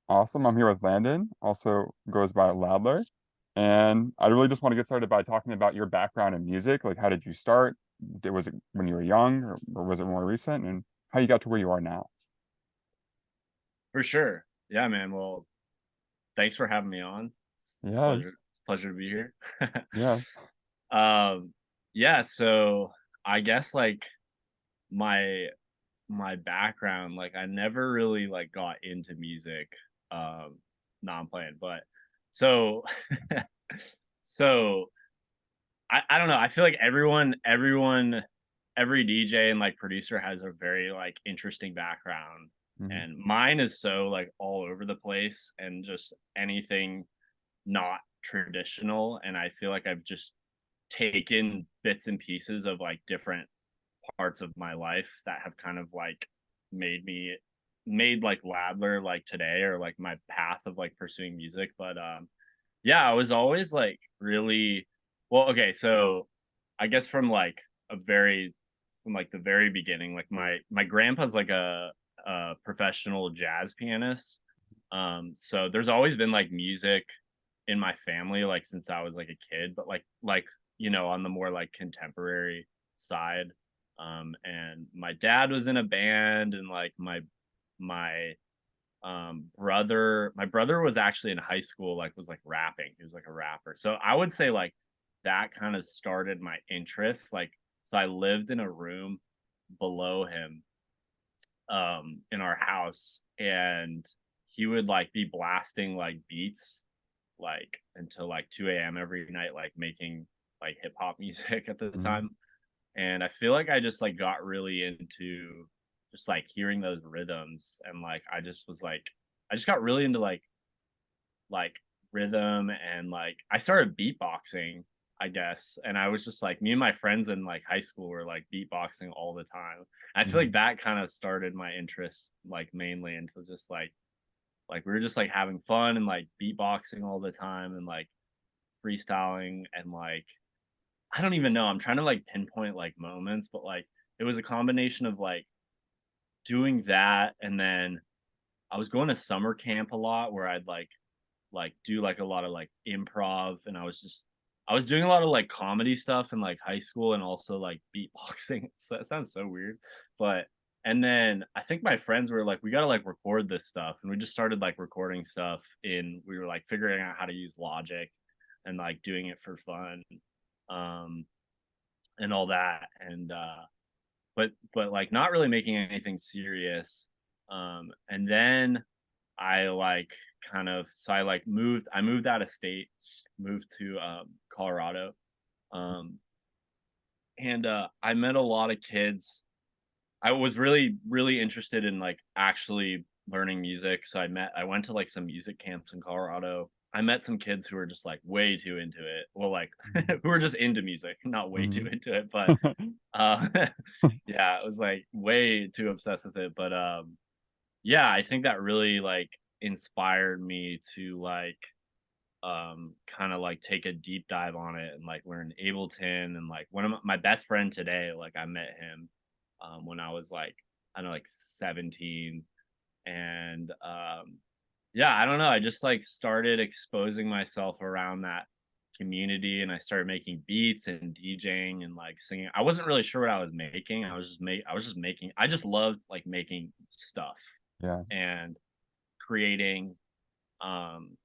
Awesome. I'm here with Landon, also goes by Ladler. And I really just want to get started by talking about your background in music. Like, how did you start? Was it when you were young, or was it more recent? And how you got to where you are now? For sure. Yeah, man. Well, thanks for having me on. Yeah, Pleasure to be here. yeah. um, yeah, so I guess like my my background, like I never really like got into music. No, I'm playing, but so so I don't know. I feel like every DJ and like producer has a very like interesting background. Hmm. And mine is so like all over the place and just anything not traditional. And I feel like I've just taken bits and pieces of like different parts of my life that have kind of like made me made like Ladler like today or like my path of like pursuing music. But yeah, I was always like really well, okay, so I guess from like the very beginning, like my grandpa's like a professional jazz pianist. So there's always been like music in my family like since I was like a kid, but on the more like contemporary side. And my dad was in a band and like my my brother was actually in high school, like was like rapping. He was like a rapper. So I would say like that kind of started my interest. Like so I lived in a room below him in our house, and he would like be blasting like beats like until like 2 a.m. every night, like making like hip hop music at the Hmm. time. And I feel like I just like got really into just like hearing those rhythms, and like I just got really into like rhythm, and like I started beatboxing, I guess. And I was just like me and my friends in like high school were like beatboxing all the time. I feel like Hmm. that kind of started my interest like mainly into just like we were just like having fun and like beatboxing all the time and like freestyling and like I don't even know. I'm trying to like pinpoint like moments, but like it was a combination of like doing that, and then I was going to summer camp a lot where I'd like do like a lot of like improv, and I was doing a lot of like comedy stuff in like high school and also like beatboxing. So that sounds so weird. But and then I think my friends were like, we gotta like record this stuff. And we just started like recording stuff we were like figuring out how to use Logic and like doing it for fun. Um and all that. And but like not really making anything serious. And then I like kind of so I moved out of state, moved to Colorado. Um and I met a lot of kids. I was really interested in like actually learning music. So I went to like some music camps in Colorado. I met some kids who were just like way too into it. Well, like who were just into music, not way too Hmm. into it, but uh yeah, it was like way too obsessed with it. But yeah, I think that really like inspired me to like kind of like take a deep dive on it and like learn Ableton. And like one of my best friend today, like I met him when I was like I don't know, like 17. And yeah, I don't know, I just like started exposing myself around that community, and I started making beats and DJing and like singing. I wasn't really sure what I was making. I was just making. I just loved like making stuff Yeah. and creating, um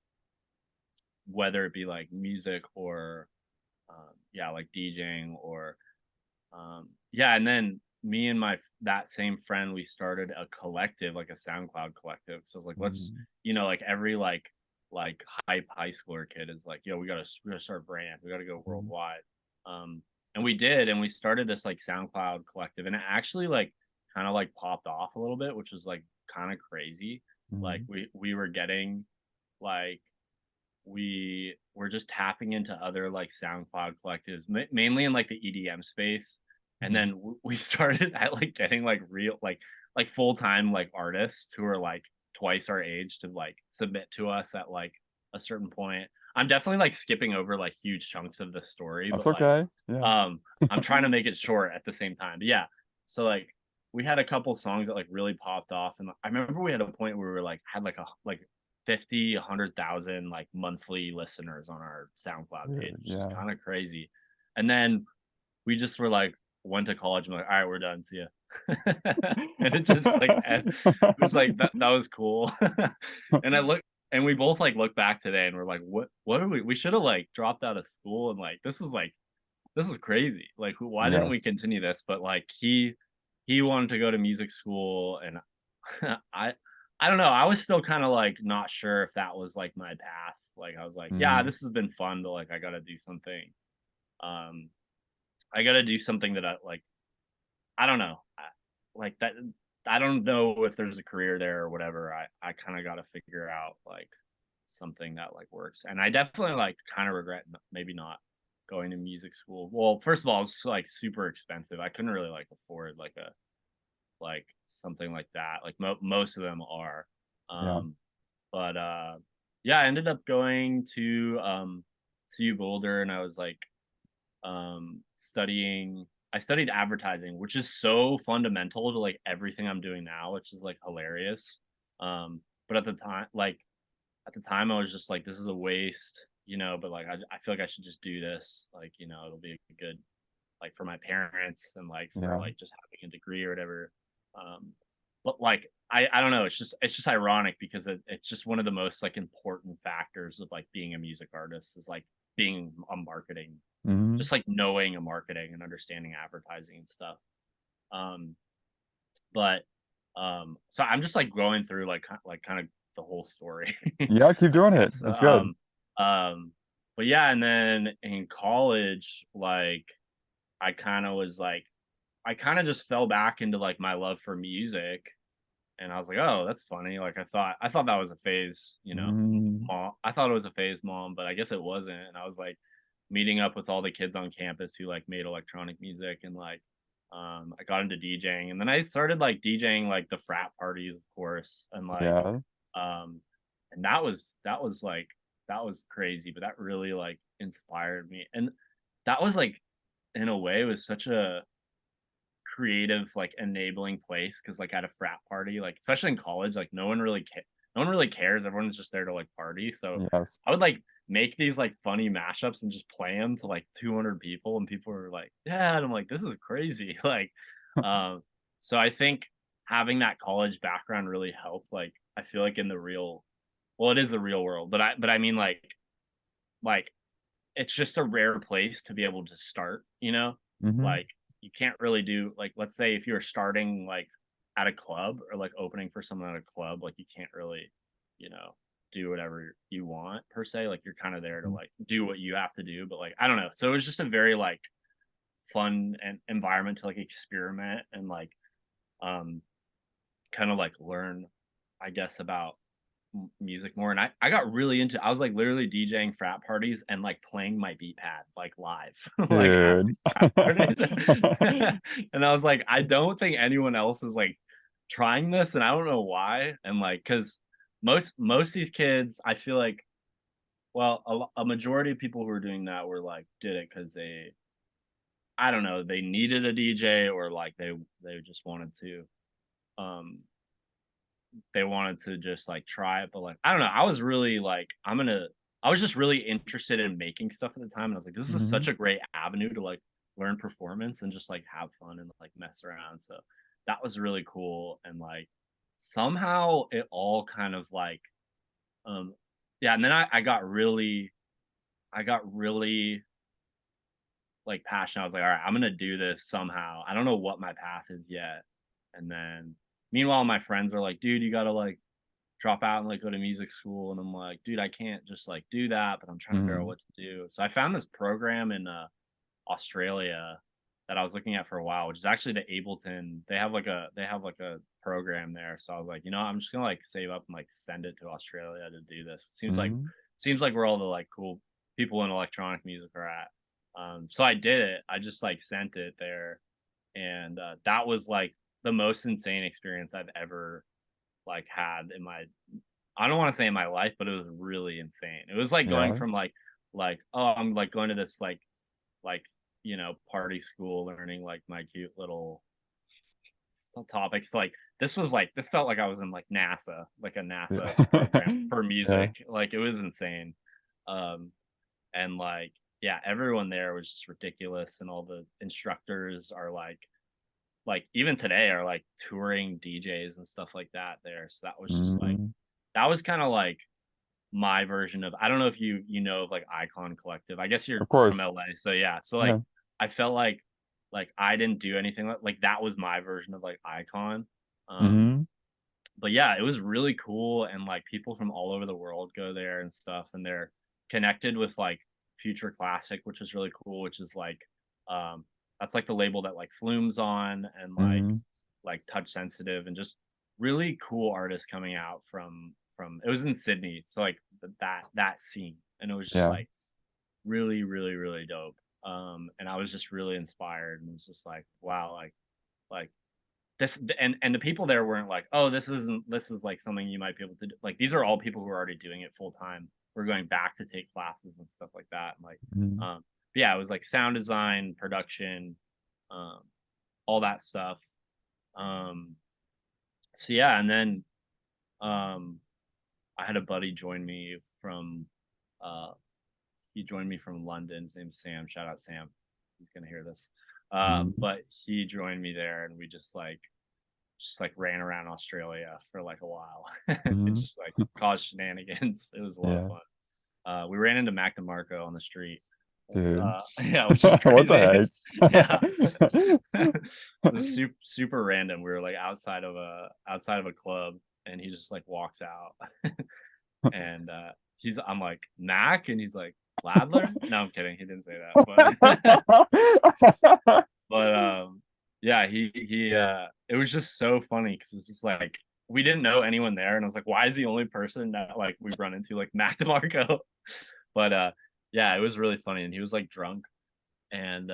whether it be like music or yeah, like DJing or yeah. And then me and that same friend, we started a collective, like a SoundCloud collective. So it's like, let's, Hmm. like every like hype high schooler kid is like, yo, we gotta start a brand, we gotta go Hmm. worldwide. um and we did, and we started this like SoundCloud collective, and it actually like kind of like popped off a little bit, which was like kind of crazy. Like Hmm. we were getting like we were just tapping into other like SoundCloud collectives, mainly in like the EDM space. And Hmm. then we started at like getting like real like full-time like artists who are like twice our age to like submit to us at like a certain point. I'm definitely like skipping over like huge chunks of the story, That's but like okay. Yeah. I'm trying to make it short at the same time. But yeah, so like we had a couple songs that like really popped off, and I remember we had a point where we were like had like 50, 100,000 like monthly listeners on our SoundCloud page, Dude, which is yeah. kind of crazy. And then we just were like, went to college and like, all right, we're done. See ya. And it just like, it was like, that was cool. And I look, and we both like look back today and we're like, what are we should have like dropped out of school. And like, this is crazy. Like, why didn't we Yes. continue this? But like, he wanted to go to music school, and I I don't know. I was still kind of like not sure if that was like my path. Like, I was like, yeah, Mhm. this has been fun, but like, I got to do something. Um, I got to do something that I like. I don't know. Like that. I don't know if there's a career there or whatever. I kind of got to figure out like something that like works. And I definitely like kind of regret maybe not going to music school. Well, first of all, it's like super expensive. I couldn't really like afford like something like that. Like most of them are. Yeah. Um but yeah, I ended up going to U Boulder, and I was like studying. I studied advertising, which is so fundamental to like everything I'm doing now, which is like hilarious. But at the time I was just like, this is a waste, but like I feel like I should just do this. Like, it'll be a good like for my parents and like for Yeah. like just having a degree or whatever. Um but like I don't know, it's just ironic because it's just one of the most like important factors of like being a music artist is like being on marketing, Mhm. just like knowing a marketing and understanding advertising and stuff. Um, but so I'm just like going through like kind of the whole story, Yeah, keep I doing it. guess. That's good. Um, but yeah, and then in college, like I kind of was like, I kind of just fell back into like my love for music, and I was like, oh, that's funny. Like I thought that was a phase, Mm. mom. I thought it was a phase, mom, but I guess it wasn't. And I was like meeting up with all the kids on campus who like made electronic music, and like I got into DJing, and then I started like DJing like the frat parties, of course, and like Yeah. um and that was crazy, but that really like inspired me. And that was like in a way was such a creative, like, enabling place because like, at a frat party, like, especially in college, like, no one really cares, everyone's just there to, like, party, so Yes. I would, like, make these, like, funny mashups and just play them to, like, 200 people, and people were like, "Yeah," and I'm like, "This is crazy," like, um, so I think having that college background really helped, like, I feel like in the real well, it is the real world, but I mean, like, it's just a rare place to be able to start, Mhm. Like, you can't really do like, let's say if you're starting, like, at a club or, like, opening for someone at a club, like, you can't really, you know, do whatever you want per se, like, you're kinda there to, Mhm. like, do what you have to do, but, like, I don't know. So, it was just a very, like, fun and environment to, like, experiment and, like, um, kinda, like, learn, I guess, about music more. And I got really into I was like literally DJing frat parties and like playing my beat pad like live like at Dude. these frat parties. And I was like, I don't think anyone else is like trying this, and I don't know why. And like because most of these kids I feel like, well, a majority of people who were doing that were like did it because they, I don't know, they needed a DJ, or like they just wanted to um they wanted to just, like, try it, but, like, I don't know, I was really, like, I was just really interested in making stuff at the time, and I was like, "This is such Mhm. a great avenue to, like, learn performance and just, like, have fun and, like, mess around," so that was really cool. And, like, somehow it all kind of, like, um yeah, and then I got really, like, passionate. I was like, "Alright, I'm gonna do this somehow." I don't know what my path is yet. And then meanwhile, my friends are like, "Dude, you gotta, like, drop out and like go to music school." And I'm like, dude, I can't just like do that, but I'm trying to figure out Mhm. what to do. So I found this program in Australia that I was looking at for a while, which is actually the Ableton. They have like a program there. So I was like, I'm just gonna like save up and like send it to Australia to do this. Mhm. Seems like where all the like cool people in electronic music are at. So I did it. I just like sent it there, and that was like the most insane experience I've ever like had in my, I don't want to say in my life, but it was really insane. It was like going Yeah. from like, oh, I'm like going to this like party school, learning like my cute little topics. Like this felt like I was in like NASA, like a NASA Yeah. program for Yeah. music. Like it was insane. Um, and like yeah, everyone there was just ridiculous, and all the instructors are like even today are like touring DJs and stuff like that there. So that was just like Mm, that was kind of like my version of, I don't know if you know of like Icon Collective. I guess you're of from course. LA. So yeah. So like Yeah. I felt like I didn't do anything like that was my version of like Icon. Um Mhm. but yeah, it was really cool, and like people from all over the world go there and stuff, and they're connected with like Future Classic, which is really cool, which is um that's like the label that like Flume's on, and Mhm. like Touch Sensitive, and just really cool artists coming out from it was in Sydney. So like that scene, and it was just Yeah. like really, really, really dope. And I was just really inspired, and was just like, wow, like this, and the people there weren't like, oh, this is like something you might be able to do. Like these are all people who are already doing it full time. We're going back to take classes and stuff like that. And like, Mhm. yeah, it was like sound design, production, um, all that stuff. Um, so yeah, and then um, I had a buddy join me from uh, he joined me from London. His name's Sam. Shout out Sam. He's gonna hear this. Mhm. But he joined me there, and we just like ran around Australia for like a while and Mhm. just like caused shenanigans. It was a lot of Yeah. fun. We ran into Mac DeMarco on the street. Dude. Yeah, which is What crazy. the Yeah. heck? It was super random. We were like outside of a club, and he just like walks out. And I'm like, Mac, and he's like, Ladler? No, I'm kidding. He didn't say that. But yeah, he it was just so funny because it's just like we didn't know anyone there, and I was like, why is the only person that like we've run into like Mac DeMarco? But yeah, it was really funny, and he was like drunk, and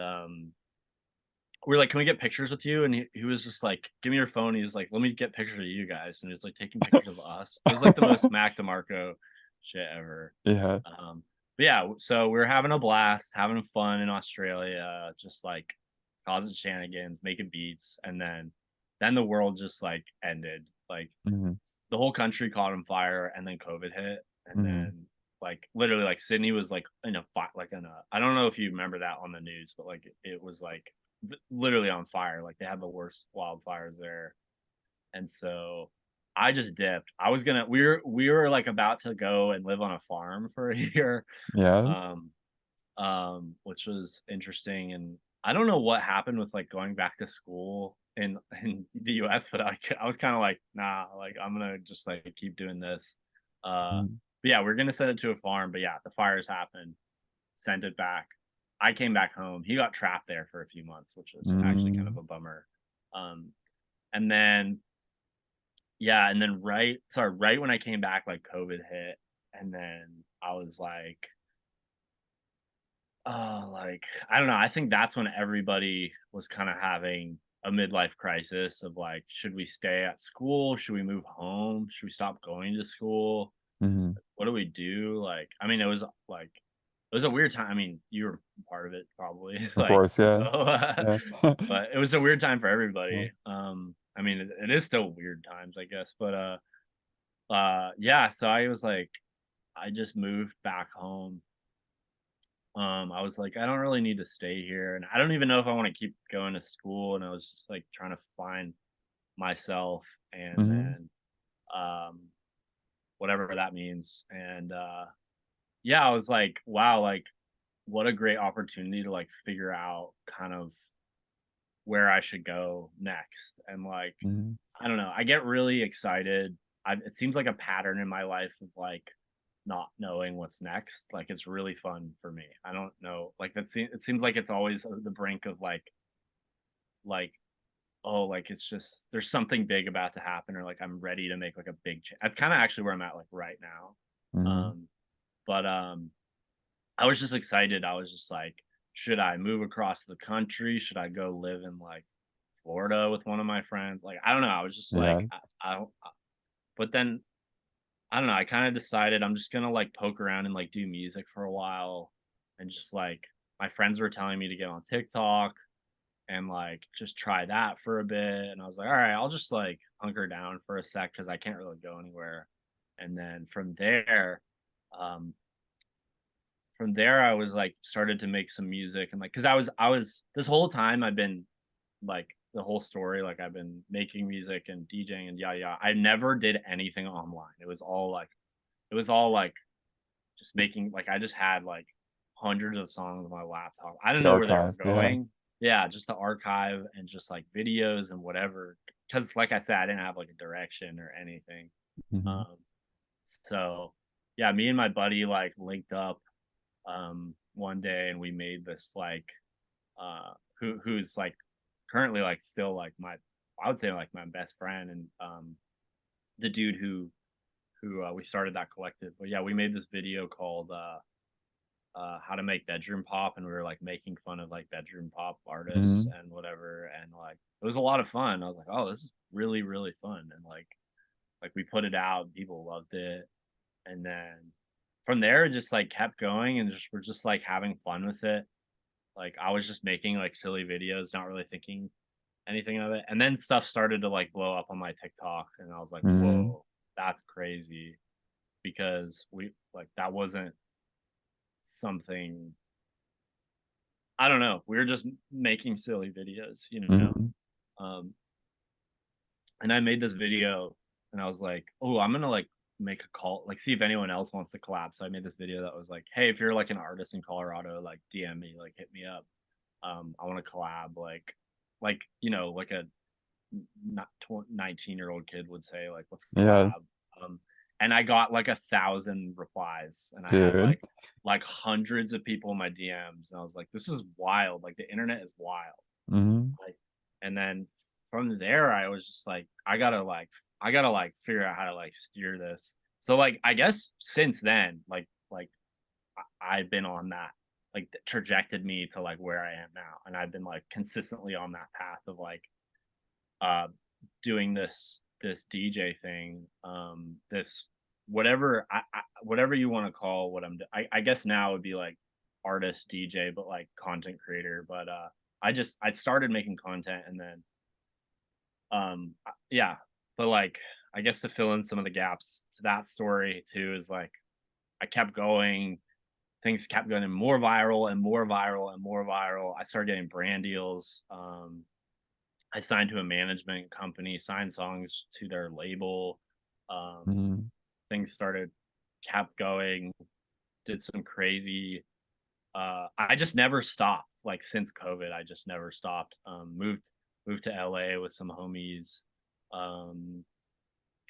we are like, can we get pictures with you? And he was just like, give me your phone. He was like, let me get pictures of you guys, and he was like taking pictures of us. It was like the most Mac DeMarco shit ever. Yeah. But yeah, so we were having a blast, having fun in Australia, just like causing shenanigans, making beats, and then the world just like ended. Like Mhm. the whole country caught on fire, and then COVID hit, and Mhm. then like literally like Sydney was like in a fire, like in a, I don't know if you remember that on the news, but like it was like literally on fire. Like they had the worst wildfires there, and so I just dipped. I was gonna we were like about to go and live on a farm for a year, Yeah. um, which was interesting. And I don't know what happened with like going back to school in the US, but I was kind of like, nah, like I'm gonna just like keep doing this. Mhm. But yeah, we're gonna send it to a farm. But yeah, the fires happened. Sent it back. I came back home. He got trapped there for a few months, which was actually kind of Mm. a bummer. Um, and then yeah, and then right when I came back, like COVID hit, and then I was like, I don't know. I think that's when everybody was kind of having a midlife crisis of like, should we stay at school? Should we move home? Should we stop going to school? Mhm. What do we do? Like, I mean, it was a weird time. I mean, you were part of it probably, Of like, course, yeah. so, Yeah. but it was a weird time for Yeah. everybody. I mean, it is still weird times, I guess, but yeah. So I was like, I just moved back home. I was like, I don't really need to stay here, and I don't even know if I want to keep going to school. And I was just like trying to find myself, and Mhm. then um, whatever that means. And yeah, I was like, wow, like what a great opportunity to like figure out kind of where I should go next. And like, Mhm. I don't know, I get really excited. It seems like a pattern in my life of like not knowing what's next. Like it's really fun for me. I don't know, like it seems like it's always the brink of like oh, like it's just there's something big about to happen, or like I'm ready to make like a big change. That's kind of actually where I'm at like right now. Mhm. But I was just excited. I was just like, should I move across the country? Should I go live in like Florida with one of my friends? Like, I don't know. I was just Yeah. like, I don't, but then I don't know. I kind of decided I'm just gonna like poke around and like do music for a while, and just like my friends were telling me to get on TikTok, and like just try that for a bit. And I was like, all right, I'll just like hunker down for a sec because I can't really go anywhere. And then um, from there, I was like started to make some music and like because I was this whole time I've been like the whole story like I've been making music and DJing and yada yada. I never did anything online. It was all like just making like I just had like hundreds of songs on my laptop. I don't The know where they were archive, yeah. going. Yeah, just the archive and just like videos and whatever. Because like I said, I didn't have like a direction or anything. Mhm. Um, so yeah, me and my buddy like linked up one day and we made this like who's like currently like still like my I would say like my best friend and the dude who we started that collective. But yeah, we made this video called how to make bedroom pop, and we were like making fun of like bedroom pop artists Mhm. and whatever, and like it was a lot of fun. I was like, oh, this is really really fun, and like we put it out, people loved it, and then from there it just like kept going, and just we're just like having fun with it. Like I was just making like silly videos, not really thinking anything of it, and then stuff started to like blow up on my TikTok, and I was like, Mhm. whoa, that's crazy because we like that wasn't something I don't know. We were just making silly videos, you know. Mhm. Um, and I made this video, and I was like, "Oh, I'm gonna like make a call, like see if anyone else wants to collab." So I made this video that was like, "Hey, if you're like an artist in Colorado, like DM me, like hit me up. I want to collab." Like like a not 19-year-old kid would say, like, "Let's Yeah, collab." Um, and I got like 1,000 replies, and I had dude. like hundreds of people in my DMs, and I was like, "This is wild! Like the internet is wild." Mhm. Like, and then from there, I was just like, I gotta figure out how to like steer this. So like, I guess since then, like I've been on that like that trajected me to like where I am now, and I've been like consistently on that path of like uh doing this DJ thing, this whatever whatever you want to call what I guess now would be like artist DJ, but like content creator. But I started making content, and then yeah, but like I guess to fill in some of the gaps to that story too is like I kept going, things kept going more viral and more viral and more viral. I started getting brand deals. I signed to a management company, signed songs to their label. Um, Mhm. things started kept going, did some crazy I just never stopped. Like since COVID, I just never stopped. Moved to LA with some homies. Um,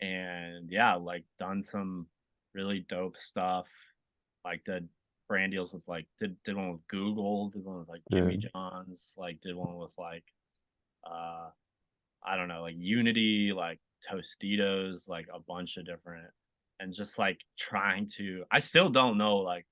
and yeah, like done some really dope stuff. Like did brand deals with like did one with Google, did one with like Jimmy Dude. John's, like did one with like uh I don't know, like Unity, like Tostitos, like a bunch of different, and just like trying to, I still don't know, like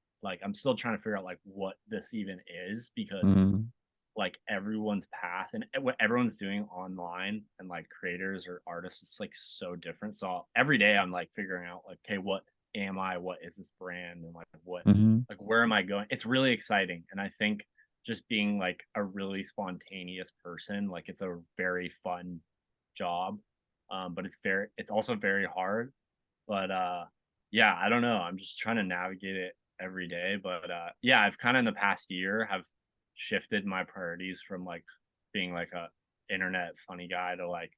I'm still trying to figure out like what this even is because Mhm. like everyone's path and what everyone's doing online and like creators or artists, it's like so different. So every day I'm like figuring out like, okay, what am I? What is this brand? And Mhm. like where am I going? It's really exciting. And I think just being like a really spontaneous person, like it's a very fun job. But it's also very hard. But yeah, I don't know. I'm just trying to navigate it every day. But yeah, I've kind of in the past year have shifted my priorities from like being like a internet funny guy to like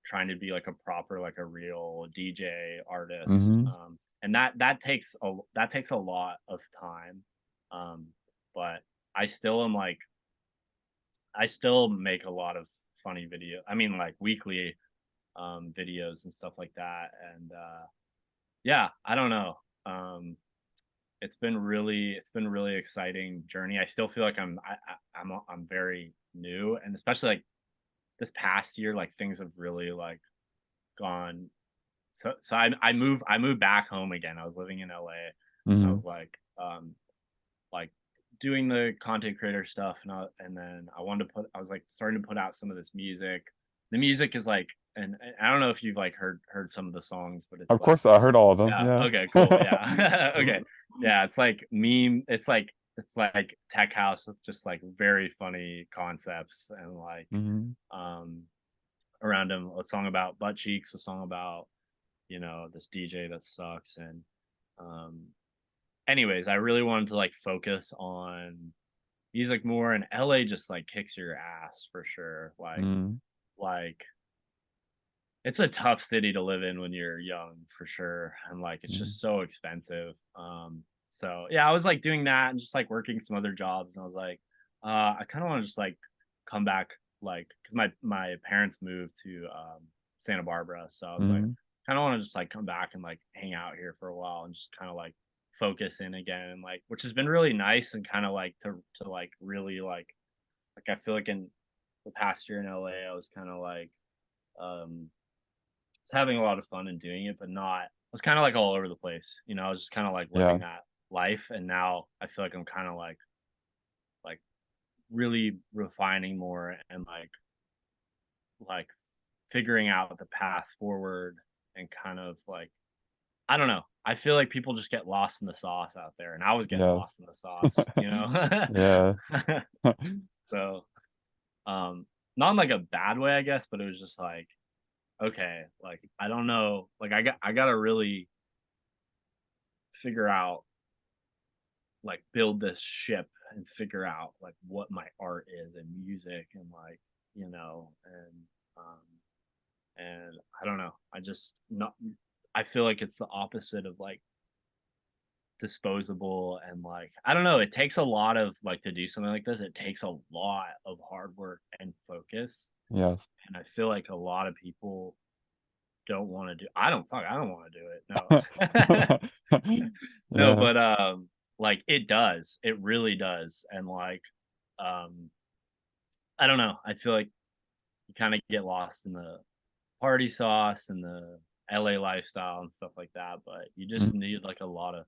trying to be like a proper like a real DJ artist. Mhm. And that takes a lot of time. Um, but I still am like I still make a lot of funny video. I mean like weekly videos and stuff like that. And yeah, I don't know. Um, it's been really exciting journey. I still feel like I'm very new, and especially like this past year, like things have really like gone. So I moved back home again. I was living in LA. I Mhm. was like doing the content creator stuff, and then I was like starting to put out some of this music. The music is like, and I don't know if you've like heard some of the songs, but it's Of like course, I heard all of them, yeah. yeah. Okay. Cool. Yeah. Okay. Yeah. It's like meme. It's like it's like tech house with just like very funny concepts and like Mhm. um around him. A song about butt cheeks, a song about, this DJ that sucks. And um anyways, I really wanted to like focus on music more, and LA just like kicks your ass for sure. Mhm. Like it's a tough city to live in when you're young for sure. And like it's Mhm. just so expensive. So yeah, I was like doing that and just like working some other jobs, and I was like, I kind of want to just like come back, like because my parents moved to Santa Barbara. So I was like, Mhm. kind of want to just like come back and like hang out here for a while and just kind of like focus in again, and like which has been really nice, and kind of like to like really like I feel like in the past year in LA I was kind of like um was having a lot of fun in doing it, but not. I was kind of like all over the place. I was just kind of like Yeah. living that life, and now I feel like I'm kind of like really refining more, and like figuring out the path forward, and kind of like I don't know. I feel like people just get lost in the sauce out there, and I was getting Yes. lost in the sauce. Yeah. So, um, not in like a bad way, I guess, but it was just like, okay, like I don't know, like I gotta really figure out, like build this ship and figure out like what my art is and music, and like um and I don't know, I just not I feel like it's the opposite of like disposable, and like I don't know, it takes a lot of like to do something like this, it takes a lot of hard work and focus, Yes. and I feel like a lot of people don't want to do. I don't want to do it, no. No, Yeah. but like it does. It really does. And like um I don't know. I feel like you kind of get lost in the party sauce and the LA lifestyle and stuff like that, but you Mhm. just need like a lot of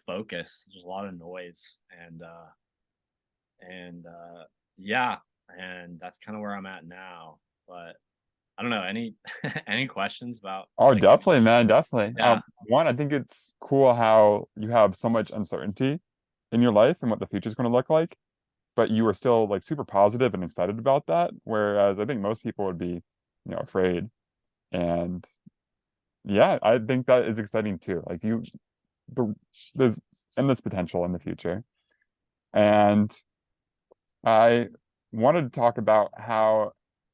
focus. There's a lot of noise, and yeah, and that's kind of where I'm at now. But I don't know, any any questions about Oh, like the definitely, future? man, definitely. Yeah. One, I think it's cool how you have so much uncertainty in your life and what the future is going to look like, but you were still like super positive and excited about that. Whereas I think most people would be, afraid. And yeah, I think that is exciting too. Like the, there's endless potential in the future. And I wanted to talk about how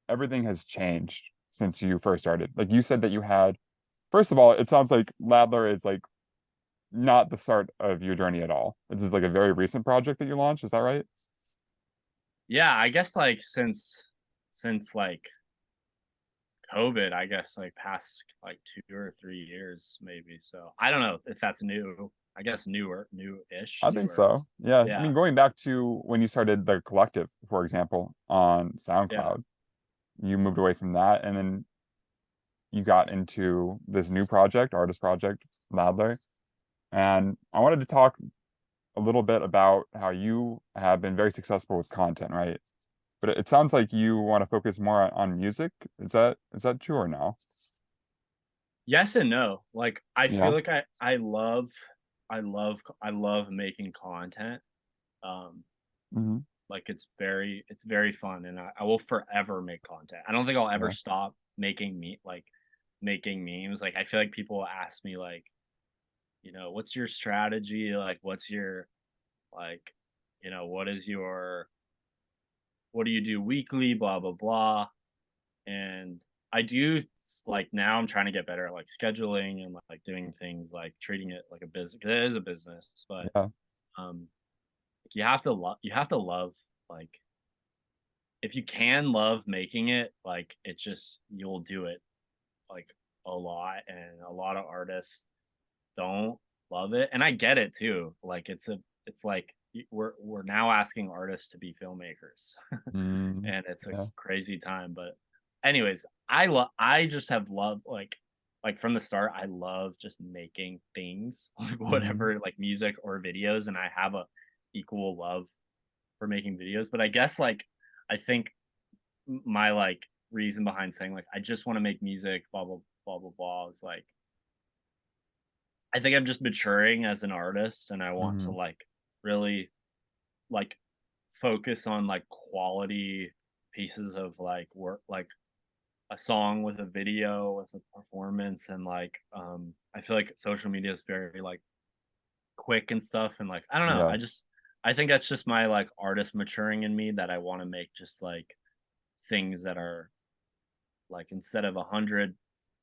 everything has changed since you first started. Like you said that you had, first of all, it sounds like Ladler is like not the start of your journey at all. This is like a very recent project that you launched. Is that right? Yeah, I guess like since like COVID, I guess like past like 2 or 3 years maybe. So I don't know if that's new. I guess newish, I think newer. so. Yeah. I Yeah, mean, going back to when you started the collective, for example, on yeah, SoundCloud, you moved away from that and then you got into this new project, artist project, Ladler. And I wanted to talk a little bit about how you have been very successful with content, right? But it sounds like you want to focus more on music. Is that true or no? yes and no. Like I feel Yeah. like I love making content. Um, Hmm. like it's very fun, and I will forever make content. I don't think I'll ever Yeah. stop making memes. Like I feel like people ask me like, what's your strategy? Like, what's your like, what is your what do you do weekly? Blah blah blah. And I do like now I'm trying to get better at like scheduling and like doing things like treating it like a business. 'Cause it is a business, but Yeah. um, you have to love like if you can love making it, like it just you'll do it like a lot, and a lot of artists don't love it, and I get it too. Like it's like we're now asking artists to be filmmakers, Mm, and it's a yeah. crazy time. But anyways, I just have loved like from the start. I love just making things like Hmm. whatever, like music or videos, and I have a equal love for making videos. But I guess like I think my like reason behind saying like I just want to make music, blah blah blah blah blah, is like, I think I'm just maturing as an artist, and I want to Hmm. like really like focus on like quality pieces of like work, like a song with a video with a performance, and like I feel like social media is very like quick and stuff, and like I don't know, Yes. I think that's just my like artist maturing in me, that I want to make just like things that are like, instead of 100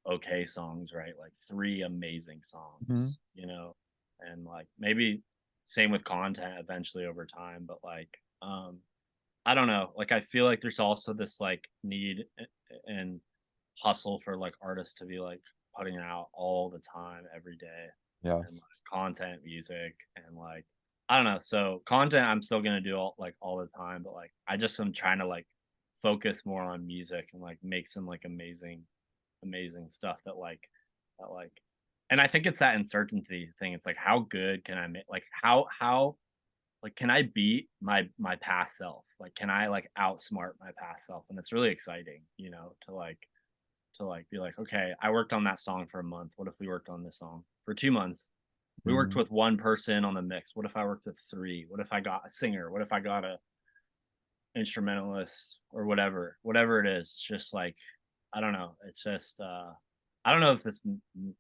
okay songs, right? Like 3 amazing Mhm. songs, you know? And like maybe same with content eventually over time, but like I don't know, like I feel like there's also this like need and hustle for like artists to be like putting out all the time every day, and Yes. like content, music, and like I don't know. So content I'm still gonna do all the time, but like I just am trying to like focus more on music and like make some like amazing stuff that like and I think it's that uncertainty thing. It's like how good can I make, like how like can I beat my past self? Like can I like outsmart my past self? And it's really exciting, you know, to like be like, okay, I worked on that song for a month. What if we worked on this song for 2 months? We worked Mhm. with one person on the mix. What if I worked with three? What if I got a singer? What if I got a instrumentalist or whatever it is? It's just like I don't know. It's just I don't know if this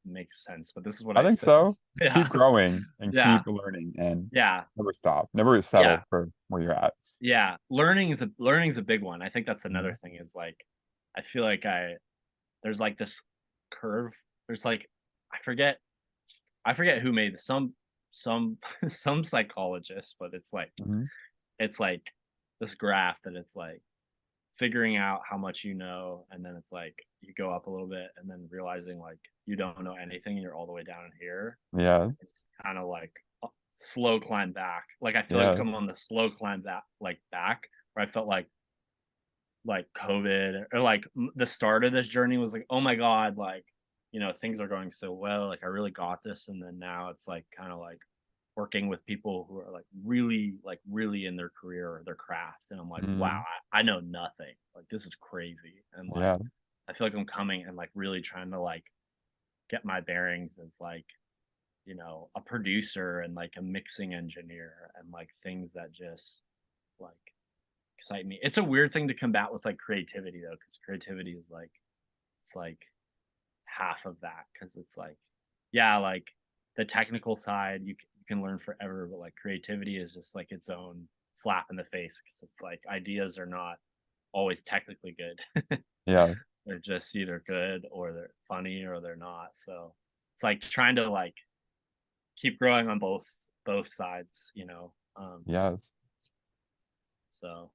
makes sense, but this is what I I think this is so. yeah. Keep growing and Yeah. keep learning and Yeah. never stop. Never Yeah. settle for where you're at. Yeah. Learning is a big one. I think that's Mhm. another thing, is like I feel like there's like this curve. There's like I forget I forget who made this. Some some psychologist, but Mhm. it's like this graph that it's like figuring out how much you know, and then it's like you go up a little bit and then realizing like you don't know anything and you're all the way down here, Yeah. kind of like slow climb back. Like I feel like Yeah. I'm on the slow climb back, where I felt like COVID, or like the start of this journey was like, oh my God, like, you know, things are going so well. Like I really got this. And then now it's like kind of like working with people who are like really in their career or their craft. And I'm like, wow, Mhm. I know nothing. Like this is crazy. And like Yeah. I feel like I'm coming and like really trying to like get my bearings as like, you know, a producer and like a mixing engineer, and like things that just like excite me. It's a weird thing to combat with like creativity though, because creativity is like it's like half of that, because it's like yeah, like the technical side you can learn forever, but like creativity is just like its own slap in the face, because it's like ideas are not always technically good. Yeah. They're just either good or they're funny or they're not. So it's like trying to like keep growing on both sides, you know. Yes. So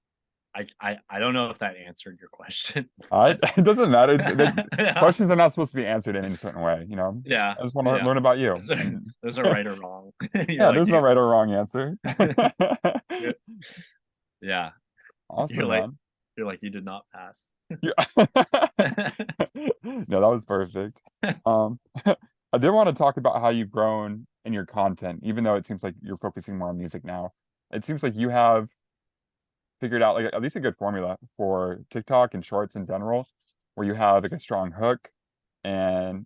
I don't know if that answered your question, I but it doesn't matter. The yeah, questions are not supposed to be answered in any certain way, you know? yeah, I just wanna yeah. learn about you, There's a and there's a right or wrong. You're yeah, like there's no you, right or wrong answer. you're, yeah. You're Awesome, like man. you're like you did not pass. Yeah. No, that was perfect. I did wanna talk about how you've grown in your content, even though it seems like you're focusing more on music now. It seems like you have figured out, like, at least a good formula for TikTok and Shorts in general, where you have, like, a strong hook and,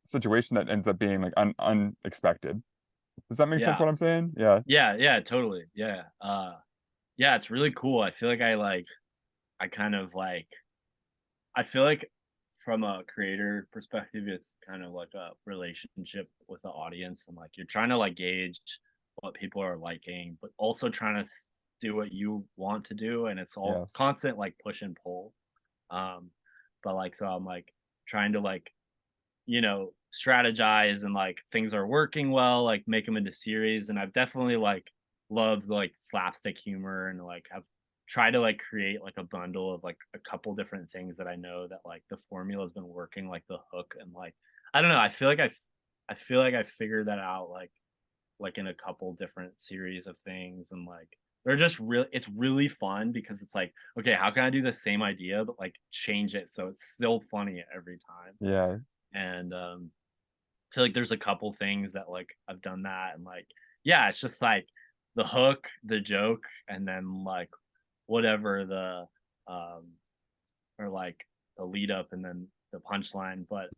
situation that ends up being, like, unexpected. Does that make sense Yeah, what I'm saying? Yeah. yeah, totally. Yeah. Yeah, it's really cool. I feel like I kind of like I feel like from a creator perspective, it's kind of like a relationship with the audience, and like you're trying to like gauge what people are liking, but also trying to do what you want to do, and it's all Yes. constant like push and pull. Um, but like so I'm like trying to like, you know, strategize, and like things are working well, like make them into series. And I've definitely like loved like slapstick humor, and like I've tried to like create like a bundle of like a couple different things that I know that like the formula has been working, like the hook, and like I don't know, I feel like I figured that out like in a couple different series of things, and like they're just really it's really fun, because it's like okay, how can I do the same idea but like change it so it's still funny every time. Yeah. And I feel like there's a couple things that like I've done that, and like yeah, it's just like the hook, the joke, and then like whatever the um or like the lead up and then the punchline. But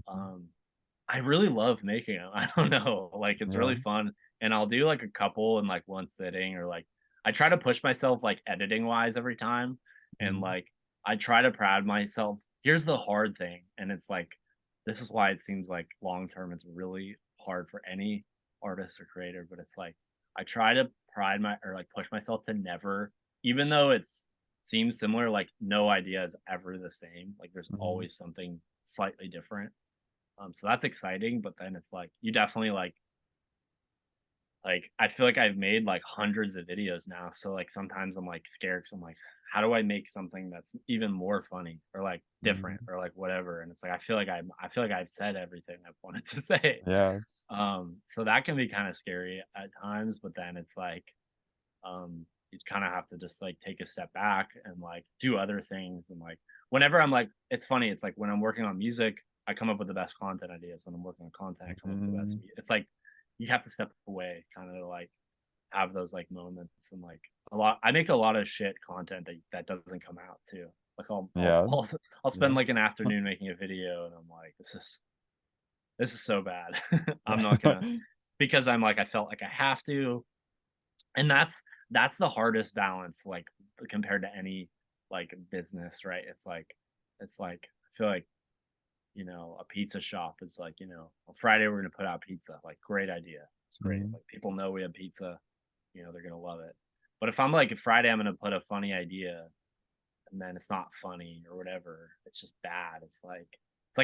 I really love making them. I don't know, like it's Yeah. really fun. and I'll do like a couple in like one sitting, or like I try to push myself like editing wise every time, and Mhm. like I try to prod myself. Here's the hard thing, and it's like this is why it seems like long term it's really hard for any artist or creator, but it's like I try to pride my or like push myself to never, even though it's seems similar, like no idea is ever the same. Like there's Mhm. always something slightly different. So that's exciting, but then it's like you definitely like I feel like I've made like hundreds of videos now. So like sometimes I'm like scared because I'm like, how do I make something that's even more funny or like different Mhm. or like whatever? And it's like I feel like I've said everything I've wanted to say. Yeah. So that can be kind of scary at times, but then it's like you kind of have to just like take a step back and like do other things. And like whenever I'm like, it's funny, it's like when I'm working on music, I come up with the best content ideas. When I'm working on content, I come up with the best. Mhm. It's like you have to step away, kind of like have those like moments. And like a lot, I make a lot of shit content that doesn't come out too. Like Yeah. I'll spend Yeah. like an afternoon making a video, and I'm like, this is so bad. I'm not gonna, because I'm like I felt like I have to, and that's the hardest balance, like, compared to any, like, business, right? It's like I feel like, a pizza shop is like, on Friday, we're gonna put out pizza, like, great idea. It's great. Mhm. Like, people know we have pizza, they're gonna love it. But if I'm like, Friday, I'm gonna put a funny idea, and then it's not funny or whatever, it's just bad. It's like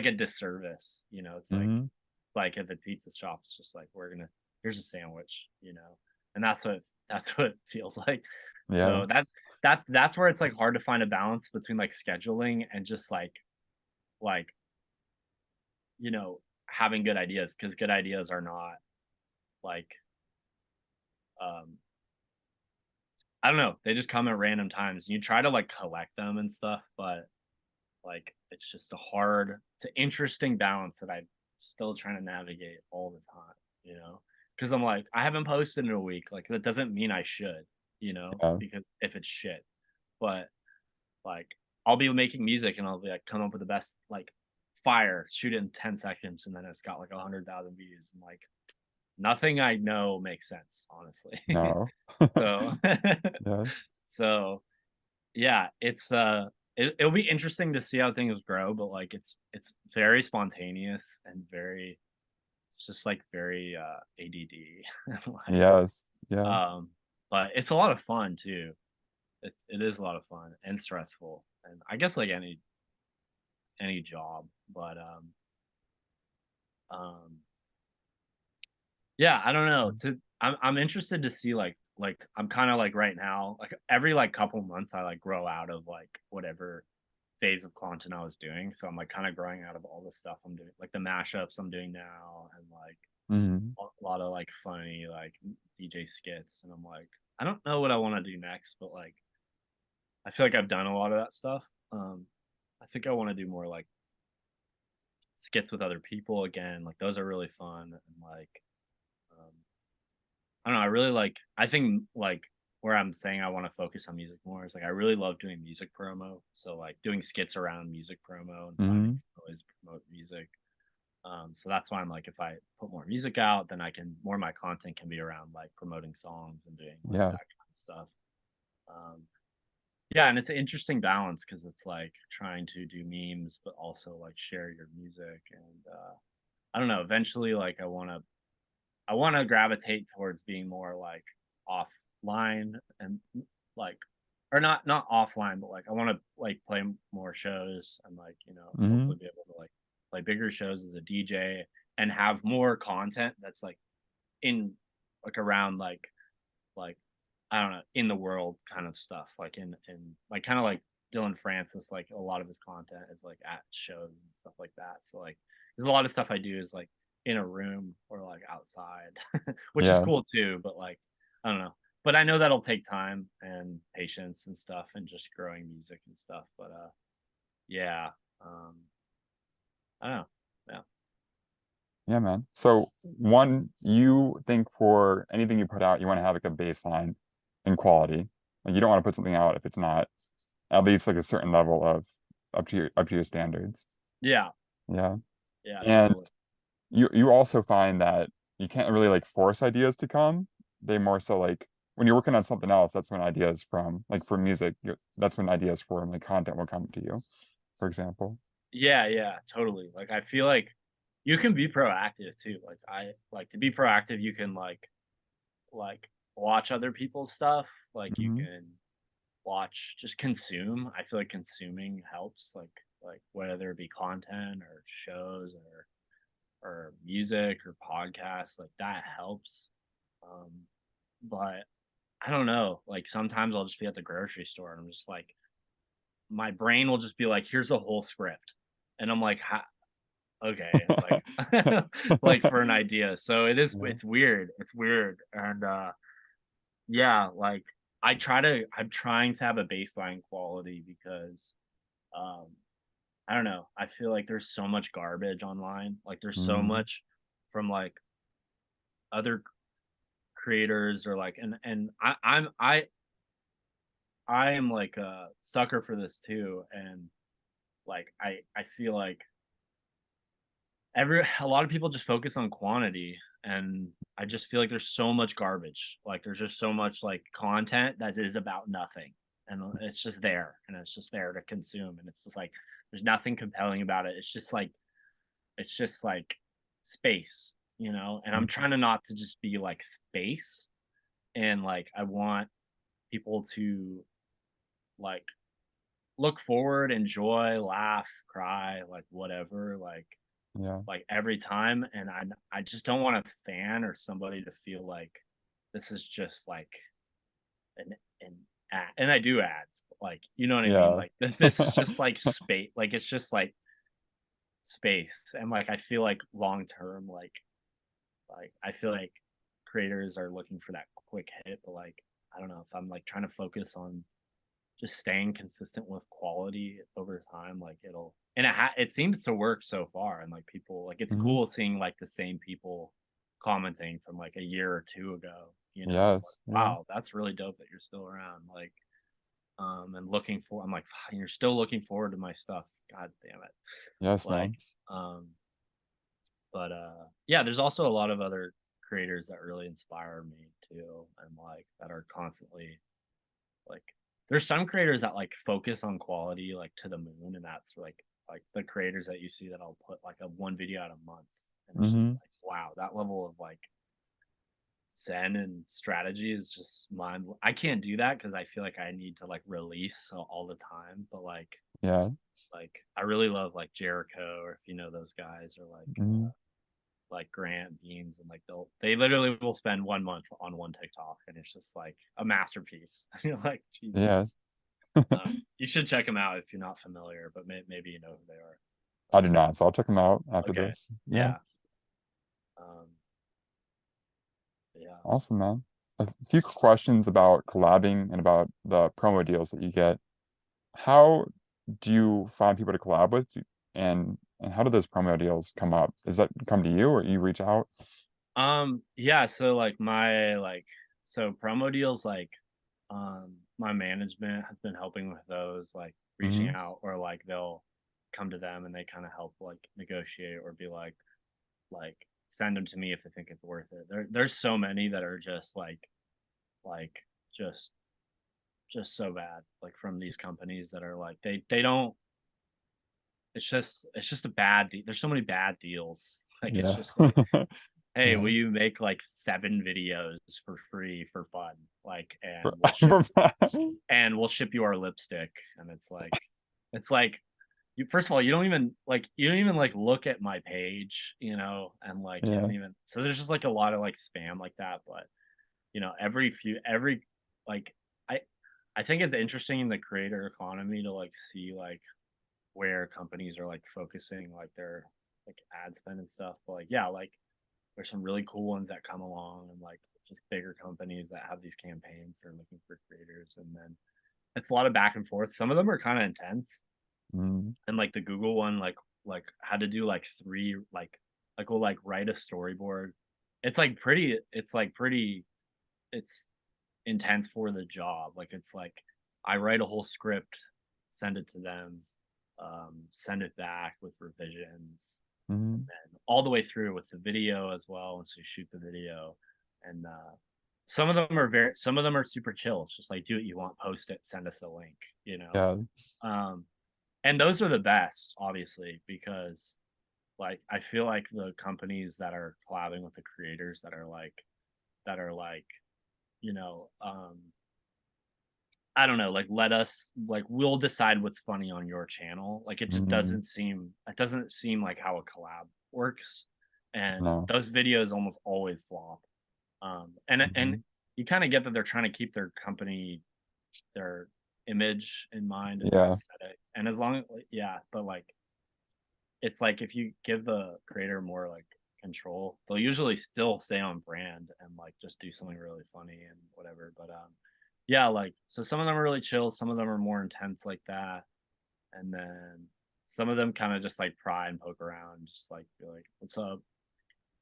a disservice, it's Mhm. like if a pizza shop is just like, here's a sandwich, and that's what it feels like. Yeah. So that's where it's like hard to find a balance between like scheduling and just like having good ideas, because good ideas are not like um I don't know, they just come at random times. You try to like collect them and stuff, but like it's just a hard to interesting balance that I'm still trying to navigate all the time, you know? Because I'm like, I haven't posted in a week. Like that doesn't mean I should, Yeah. because if it's shit. But like I'll be making music and I'll be like come up with the best like fire, shoot it in 10 seconds, and then it's got like 100,000 views. And like nothing I know makes sense, honestly. No. So Yeah. so yeah, it'll be interesting to see how things grow, but like it's very spontaneous and very it's just like very ADD. like Yes. Yeah. um but it's a lot of fun too. It is a lot of fun and stressful, and I guess like any job, but um yeah, I don't know. Mhm. I'm interested to see like I'm kind of like right now, like every like couple months I like grow out of like whatever phase of content I was doing. So I'm like kind of growing out of all the stuff I'm doing, like the mashups I'm doing now, and like Mhm. a lot of like funny like DJ skits. And I'm like, I don't know what I want to do next, but like I feel like I've done a lot of that stuff. I think I want to do more like skits with other people again. Like those are really fun, and like um, I don't know. I really like. I think like where I'm saying I want to focus on music more is like I really love doing music promo. So like doing skits around music promo and finding Mhm. ways to promote music. So that's why I'm like, if I put more music out, then I can more of my content can be around like promoting songs and doing like Yeah. that kind of stuff. Um, yeah, and it's an interesting balance because it's like trying to do memes but also like share your music. And I don't know. Eventually, like I want to gravitate towards being more like offline and like or not offline, but like I want to like play more shows and like hopefully Mhm. be able to like play bigger shows as a DJ and have more content that's like in like around like I don't know, in the world kind of stuff, like in like kind of like Dylan Francis, like a lot of his content is like at shows and stuff like that. So like there's a lot of stuff I do is like in a room or like outside, which is Yeah. cool too, but like I don't know. But I know that'll take time and patience and stuff and just growing music and stuff. But yeah. Um I don't know. Yeah. Yeah, man. So one, you think for anything you put out, you want to have like a baseline in quality. Like you don't want to put something out if it's not at least like a certain level of up to your standards. Yeah. Yeah. Yeah, And totally. you also find that you can't really like force ideas to come. They more so like when you're working on something else, that's when ideas from like for music, that's when ideas for like content will come to you, for example. Yeah, yeah, totally. Like I feel like you can be proactive too. Like I like to be proactive, you can like watch other people's stuff. Like you Hmm. can watch, just consume. I feel like consuming helps, like whether it be content or shows or music or podcasts, like that helps. Um, but I don't know. Like sometimes I'll just be at the grocery store and I'm just like, my brain will just be like, here's a whole script. And I'm like, okay, like like for an idea. So Yeah. it's weird. It's weird. And yeah, like I'm trying to have a baseline quality because um I don't know. I feel like there's so much garbage online. Like there's so Mm, much from like other creators or like and I am like a sucker for this too. And like I feel like a lot of people just focus on quantity, and I just feel like there's so much garbage. Like there's just so much like content that is about nothing. And it's just there and it's just there to consume. And it's just like there's nothing compelling about it. It's just like space, you know? And I'm mm, trying to not to just be like space. And like I want people to like look forward, enjoy, laugh, cry, like whatever, yeah. every time. And I just don't want a fan or somebody to feel like this is just like an ad. And I do ads, but like you know what I mean? Yeah. Like this is just like space, like it's just like space. And like I feel like long term, like I feel like creators are looking for that quick hit, but like I don't know if I'm like trying to focus on just staying consistent with quality over time, like it'll and it seems to work so far. And like people, like it's Hmm. cool seeing like the same people commenting from like a year or two ago, you know, Yes. like, Yeah. wow, that's really dope that you're still around. Like and I'm like, you're still looking forward to my stuff, god damn it. Yes, Like man. um but yeah, there's also a lot of other creators that really inspire me too, and like that are constantly like there's some creators that like focus on quality like to the moon, and that's like the creators that you see that I'll put like a one video out a month, and it's just Hmm. like wow, that level of like zen and strategy is just mind. I can't do that because I feel like I need to like release all the time. But Yeah. like I really love like Jericho, or if you know those guys, or Hmm. like Grant Beans, and like they literally will spend 1 month on one TikTok, and it's just like a masterpiece. You're like Yeah. Jesus. You should check them out if you're not familiar, but maybe you know who they are. I do not, so I'll check them out after Okay, this. Yeah. yeah, um, yeah. Awesome, man. A few questions about collabing and about the promo deals that you get. How do you find people to collab with? And how do those promo deals come up? Does that come to you or you reach out? Yeah. So so promo deals, my management has been helping with those, like reaching Hmm. out, or like they'll come to them and they kind of help like negotiate, or be like send them to me if they think it's worth it. There's so many that are just like just so bad, like from these companies that are like they don't. It's just a there's so many bad deals. Like it's Yeah. just like, hey, will Yeah. you make like 7 videos for free for fun? Like, For- and we'll ship for fun. you our lipstick. And it's like you, first of all, you don't even like look at my page, you know, and like you Yeah. don't even, so there's just like a lot of like spam like that. But you know, like I I think it's interesting in the creator economy to like see like where companies are like focusing like their like ad spend and stuff. But like yeah, like there's some really cool ones that come along, and like just bigger companies that have these campaigns they're looking for creators. And then it's a lot of back and forth. Some of them are kind of intense. Mm, And like the Google one, like how to do like three we'll like write a storyboard. It's it's intense for the job. Like it's like I write a whole script, send it to them, send it back with revisions. Mhm. and all the way through with the video as well once you shoot the video. And some of them are super chill. It's just like do what you want, post it, send us a link, you know. Yeah. Um and those are the best, obviously, because like I feel like the companies that are collabing with the creators that are like, you know, I don't know, like let us like we'll decide what's funny on your channel. Like Mhm. it doesn't seem like how a collab works. And No. those videos almost always flop. And Mhm. you kind of get that they're trying to keep their company, their image in mind and their Yeah. aesthetic. And as long as yeah, but like it's like if you give the creator more like control, they'll usually still stay on brand and like just do something really funny and whatever. But yeah, like so some of them are really chill, some of them are more intense like that. And then some of them kind of just like pry and poke around, just like be like, what's up?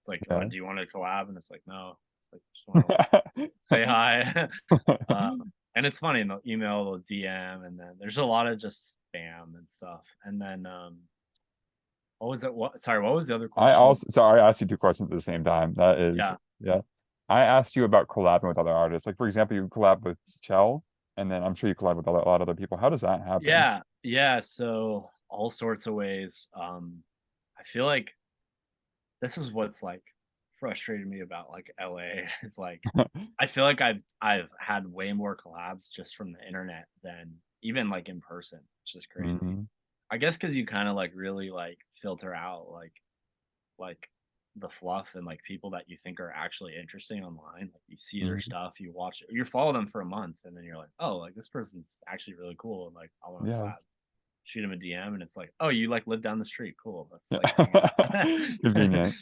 It's like, Yeah. do you want to collab? And it's like, no. It's like just want to like say hi. uh and it's funny, and they'll email, they'll DM, and then there's a lot of just spam and stuff. And then what was it? What sorry, what was the other I question? also sorry, I asked you two questions at the same time. That is, Yeah. yeah. I asked you about collabing with other artists. Like for example, you collab with Chell, and then I'm sure you collab with a lot of other people. How does that happen? Yeah. Yeah. So all sorts of ways. I feel like this is what's like frustrated me about like LA is like I feel like I've had way more collabs just from the internet than even like in person, which is crazy. Mhm. I guess because you kind of like really like filter out like the fluff and like people that you think are actually interesting online. Like you see their Mhm. stuff, you watch it, you follow them for a month, and then you're like, oh, like this person's actually really cool, and like I want to Yeah. collab. Shoot him a DM, and it's like, oh, you like live down the street, cool. Let's like hang out. Convenient.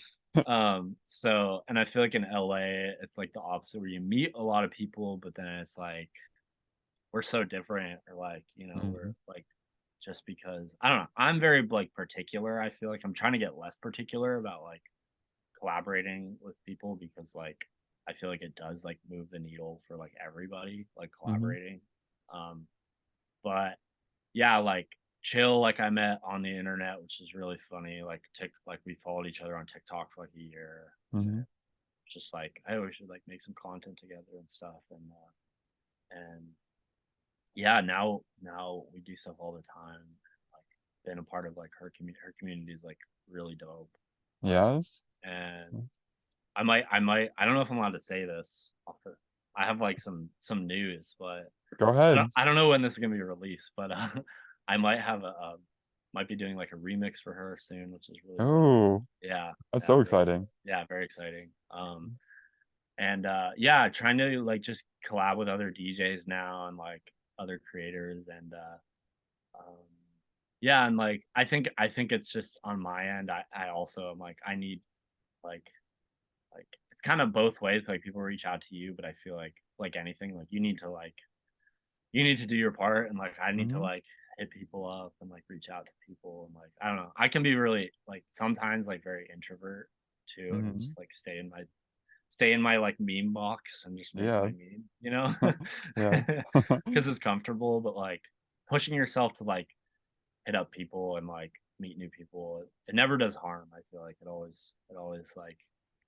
So and I feel like in LA, it's like the opposite where you meet a lot of people, but then it's like we're so different, or like, you know, we're Mhm. like just because I don't know. I'm very like particular. I feel like I'm trying to get less particular about like collaborating with people because like I feel like it does like move the needle for like everybody like Mhm. collaborating. Um but yeah, like chill like I met on the internet, which is really funny. Like like we followed each other on TikTok for like a year. Mhm. Just like I always should like make some content together and stuff. And yeah, now we do stuff all the time. Like been a part of like her community is like really dope. Um Yes. and I don't know if I'm allowed to say this. I have like some news, but Go ahead. I don't know when this is gonna be released. But I might have might be doing like a remix for her soon, which is really dope. Oh, Yeah, that's so very exciting. yeah, very exciting. And yeah, trying to like just collab with other DJs now and like other creators. And um yeah, and like I think it's just on my end. I also am like I need like like it's kind of both ways. Like people reach out to you, but I feel like anything, like you need to do your part, and like I need to Mhm. like hit people up and like reach out to people. And like I don't know, I can be really like sometimes like very introvert too, and Mhm. just like stay in my like meme box and just make my Yeah. meme, you know, Yeah. because it's comfortable. But like pushing yourself to like hit up people and like meet new people, it never does harm. I feel like it always like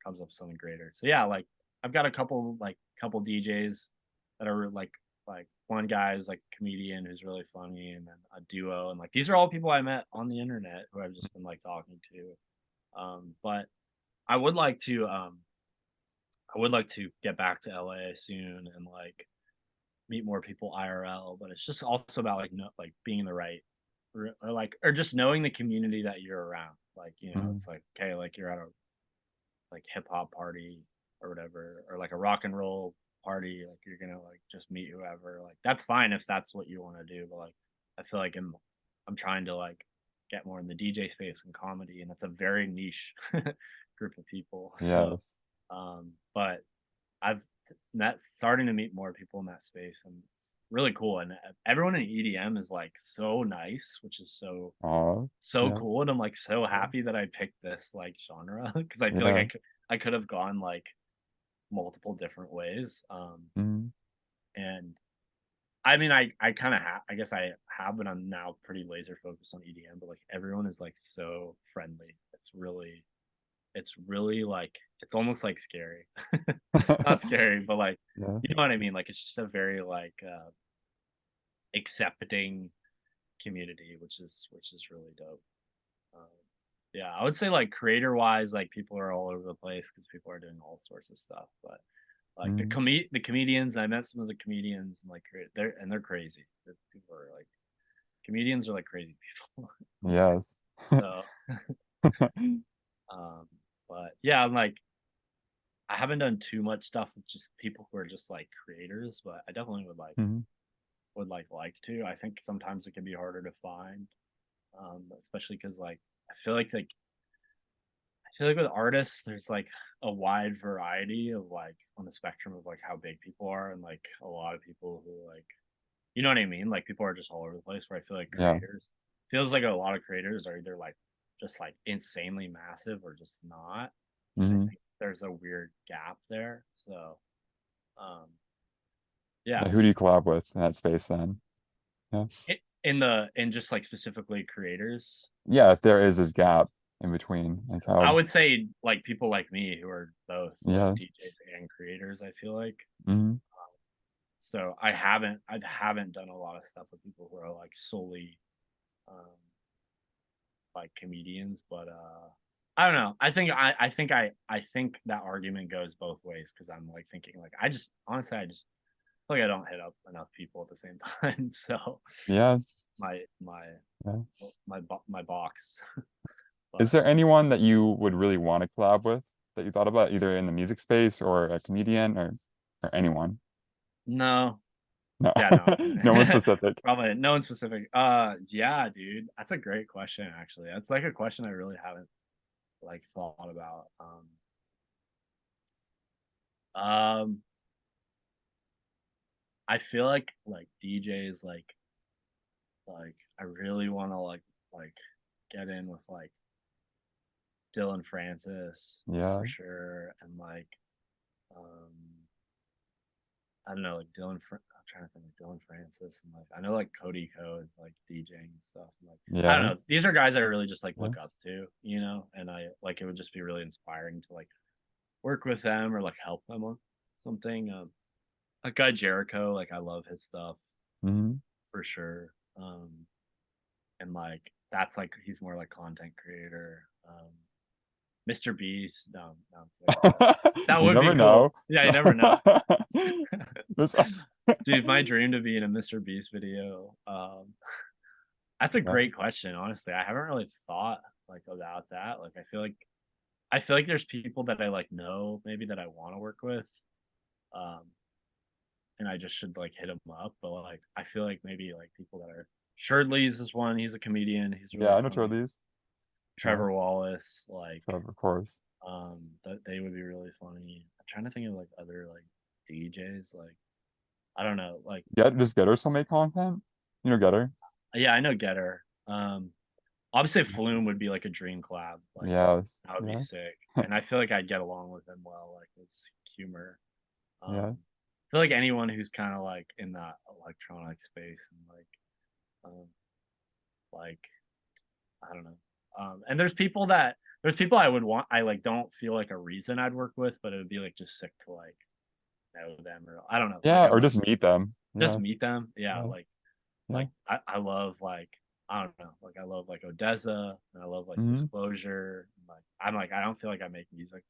comes up with something greater. So yeah, like I've got a couple DJs that are like one guy is like a comedian who's really funny, and then a duo, and like these are all people I met on the internet who I've just been like talking to. But I would like to I would like to get back to LA soon and like meet more people IRL. But it's just also about like no, like being in the right or like or just knowing the community that you're around. Like, you know, Mhm. it's like okay, like you're at a like hip hop party or whatever, or like a rock and roll party, like you're gonna like just meet whoever. Like that's fine if that's what you want to do, but like I feel like I'm trying to like get more in the DJ space and comedy, and it's a very niche group of people. So Yes. but I've that's starting to meet more people in that space, and it's really cool. And everyone in EDM is like so nice, which is Aw. so Yeah. cool. And I'm like so Yeah. happy that I picked this like genre because I feel like Yeah. I could have gone like multiple different ways. Mhm. And I mean, I kind of have, I guess I have, but I'm now pretty laser focused on EDM. But like everyone is like so friendly. it's really like it's almost like scary. Not scary, but like Yeah. you know what I mean? Like it's just a very like accepting community, which is really dope. Um, yeah, I would say like creator wise, like people are all over the place because people are doing all sorts of stuff. But like Mhm. the comedians, I met some of the comedians and like they're crazy. People are like comedians are like crazy people. Yes. So um, but yeah, I'm like I haven't done too much stuff with just people who are just like creators, but I definitely Mhm. would like to. I think sometimes it can be harder to find, especially because like I feel like with artists, there's like a wide variety of like on the spectrum of like how big people are, and like a lot of people who like, you know what I mean? Like people are just all over the place. Where I feel like Yeah. creators feels like a lot of creators are either like just like insanely massive or just not. And I Mhm. think there's a weird gap there. So, um, yeah, Yeah, who do you collab with in that space then? Yeah. in just like specifically creators, Yeah, if there is this gap in between, like I how, would say like people like me who are both like yeah. DJs and creators. I feel like Mhm. so I haven't done a lot of stuff with people who are like solely um, like comedians, but I don't know. I think that argument goes both ways because I'm like thinking like I just honestly I just feel like I don't hit up enough people at the same time. So Yeah. my my Yeah. my box, Is but there anyone that you would really want to collab with that you thought about, either in the music space or a comedian or anyone? no, No, yeah, no, no one specific. probably no one specific. Yeah, dude, that's a great question. Actually, that's like a question I really haven't like thought about. Um, I feel like DJs like I really want to like get in with like Dylan Francis Yeah. for sure, and like um I don't know like I'm trying to think of Dylan Francis and like I know like Cody Co is like DJing and stuff. And, like I don't Yeah. know, these are guys I really just like Yeah. look up to, you know, and I like it would just be really inspiring to like work with them or like help them on something. Like guy Jericho, like I love his stuff Mhm. for sure. And like that's like he's more like content creator. Mr. Beast, no, no, I'm kidding, but that You would be never cool. know. Yeah, you never know. There's- Dude, my dream to be in a Mr. Beast video. That's a Yeah. great question, honestly. I haven't really thought like about that. Like I feel like there's people that I like know maybe that I want to work with. Um, and I just should like hit them up. But like I feel like maybe like people that are Sherdley's is one. He's a comedian. He's Yeah, really I know funny. Charlie's. Yeah, Trevor Wallace, like of course. that they would be really funny. I'm trying to think of like other like DJs. Like I don't know. Like Does Getter still make content? You know Getter? yeah, I know Getter. Obviously Flume would be like a dream collab. Like Yes. that would be Yeah. sick. And I feel like I'd get along with him well. Like his humor. Yeah. I feel like anyone who's kind of like in that electronic space and um, like I don't know. And there's people I would want. I like don't feel like a reason I'd work with, but it would be like just sick to like know them or I don't know. Like Yeah, I or love just meet them. just Yeah. meet them. Yeah, Yeah. Yeah. like I love like I don't know. Like I love like Odessa and I love like Hmm. Disclosure. Like I'm like I don't feel like I make music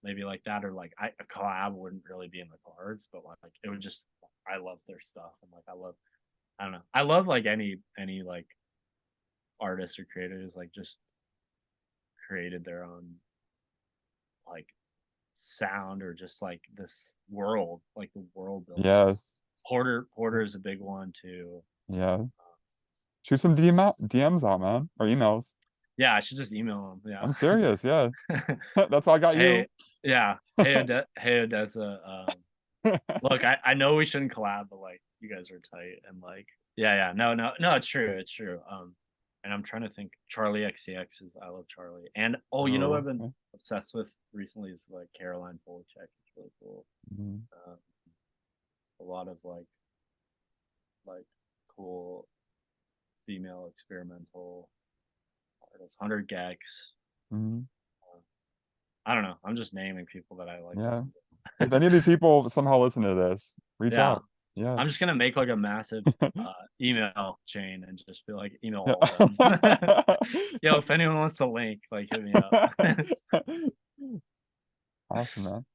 maybe like that or like a collab wouldn't really be in the cards, but like it would just I love their stuff and like I don't know. I love like any like artists or creators like just created their own like sound or just like this world, like the world building. Yes. Porter is a big one too. Yeah. Shoot some DMs out, man, or emails. Yeah, I should just email him. I'm serious. Yeah. Yeah. That's all I got Hey, you. yeah. Hey Odessa. Look, I know we shouldn't collab, but like you guys are tight and like yeah. No, it's true. It's true. And I'm trying to think Charlie XCX is I love Charlie. And oh, you know what I've Oh, been okay. obsessed with recently is like Caroline Polachek. It's really cool. Mhm. Um, a lot of like cool female experimental artists. 100 Gex. Mhm. I don't know. I'm just naming people that I like Yeah. listen If to. any of these people somehow listen to this, reach Yeah. out. Yeah. I'm just gonna make like a massive email chain and just be like email Yeah. all of them. Yo, if anyone wants to link, like hit me up. Awesome, man.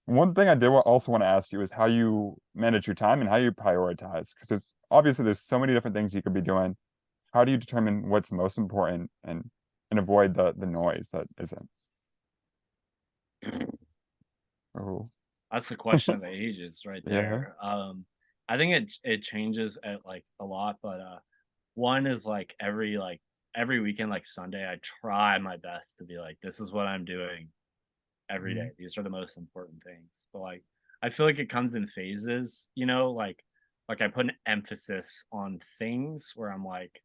One thing I did also want to ask you is how you manage your time and how you prioritize, because it's obviously there's so many different things you could be doing. How do you determine what's most important and avoid the noise that isn't? Oh, That's the question of the ages right yeah. there. I think it changes at like a lot, but one is like every weekend, like Sunday, I try my best to be like, this is what I'm doing every day. Mhm. These are the most important things. But like I feel like it comes in phases, you know, like I put an emphasis on things where I'm like,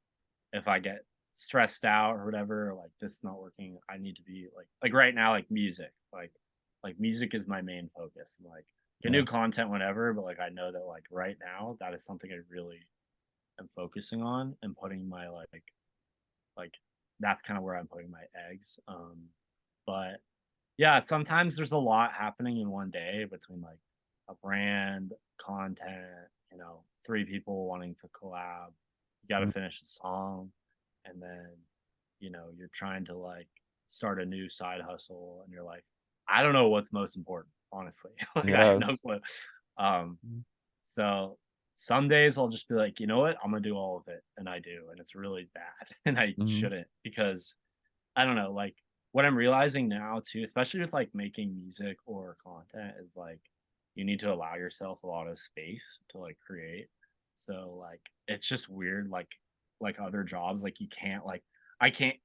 if I get stressed out or whatever, or like this is not working, I need to be like right now, like music. Like music is my main focus. And like can do Yes. content whenever, but like I know that like right now that is something I really am focusing on and putting my like that's kind of where I'm putting my eggs. But yeah, sometimes there's a lot happening in one day between like a brand, content, you know, three people wanting to collab. You got to Mm, finish a song, and then, you know, you're trying to like start a new side hustle, and you're like, I don't know what's most important, honestly. Like, I have no yes. clue. Um, Mm, so some days I'll just be like, you know what, I'm gonna do all of it, and I do, and it's really bad, and I mhm, shouldn't because I don't know, like what I'm realizing now too, especially with like making music or content, is like you need to allow yourself a lot of space to like create. So like it's just weird, like other jobs, like you can't like I can't.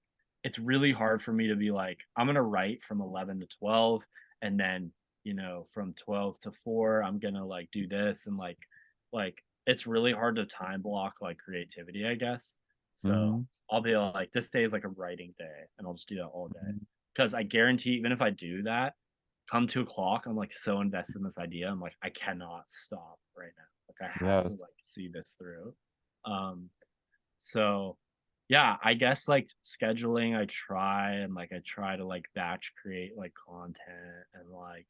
It's really hard for me to be like I'm gonna write from 11 to 12, and then you know from 12 to 4 I'm gonna like do this and like it's really hard to time block like creativity, I guess. So mhm, I'll be like, this day is like a writing day, and I'll just do that all day. mhm. Because I guarantee, even if I do that, come 2 o'clock, I'm like so invested in this idea. I'm like, I cannot stop right now. Like I have to Yes. like see this through. Um, so yeah, I guess like scheduling, I try to like batch create like content and like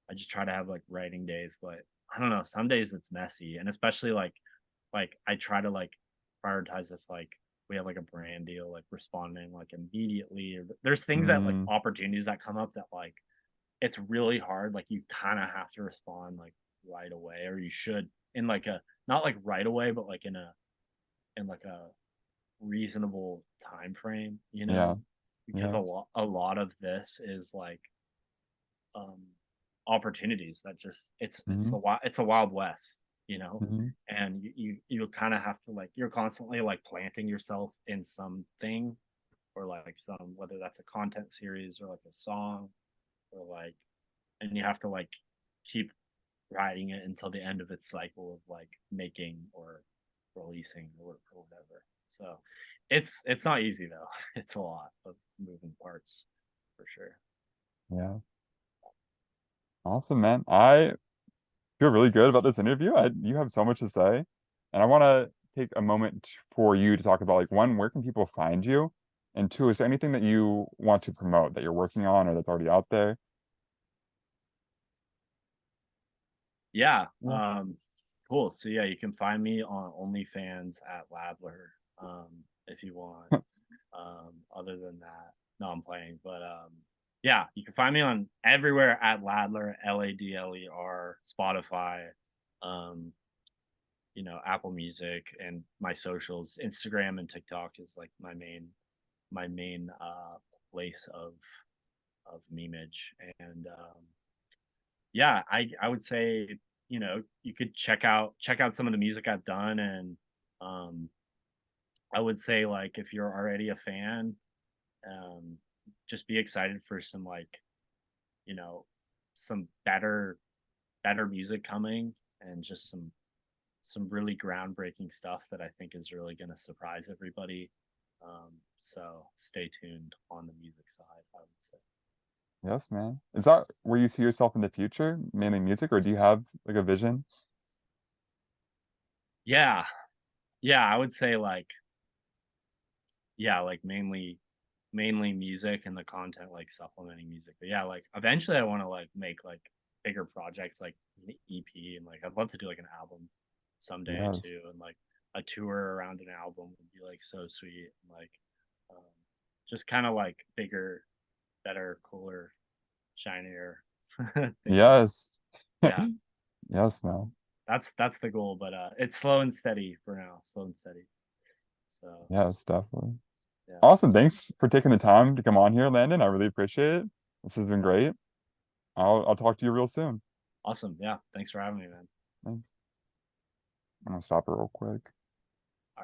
I just try to have like writing days, but I don't know, some days it's messy and especially like I try to like prioritize if like we have like a brand deal, like responding like immediately. Or there's things that like Mm, opportunities that come up that like it's really hard. Like you kind of have to respond like right away, or you should in like a not like right away, but like in like a reasonable time frame, you yeah. know, because Yeah. a lot of this is like um opportunities that just it's Mhm, the wild it's a wild west, you know, mhm. and you kind of have to like you're constantly like planting yourself in something or like some whether that's a content series or like a song or like and you have to like keep riding it until the end of its cycle of like making or releasing or whatever. So it's not easy though. It's a lot of moving parts for sure. Yeah. Awesome, man. I feel really good about this interview. You have so much to say, and I want to take a moment for you to talk about like one, where can people find you? And two, is there anything that you want to promote that you're working on or that's already out there? Yeah. Yeah. Cool. So yeah, you can find me on OnlyFans at Ladler, if you want. Other than that, no, I'm playing. But yeah, you can find me on everywhere at Ladler, Ladler, Spotify, um, you know, Apple Music, and my socials. Instagram and TikTok is like my main place of memeage. And yeah, I would say, you know, you could check out some of the music I've done, and um I would say like if you're already a fan, um just be excited for some like, you know, some better music coming and just some really groundbreaking stuff that I think is really going to surprise everybody. So stay tuned on the music side, I would say. Yes, man. Is that where you see yourself in the future, mainly music, or do you have like a vision? Yeah. Yeah, I would say like yeah, like mainly mainly music and the content like supplementing music. But yeah, like eventually I want to like make like bigger projects like an EP, and like I'd love to do like an album someday Yes. too, and like a tour around an album would be like so sweet. And like um, just kind of like bigger, better, cooler, shinier things. Yes. Yeah, Yes, man. that's the goal, but it's slow and steady for now. Slow and steady. So Yes, definitely. yeah, Awesome. Thanks for taking the time to come on here, Landon. I really appreciate it. This has been great. I'll talk to you real soon. awesome. Yeah, thanks for having me, man. Thanks. I'm gonna stop it real quick.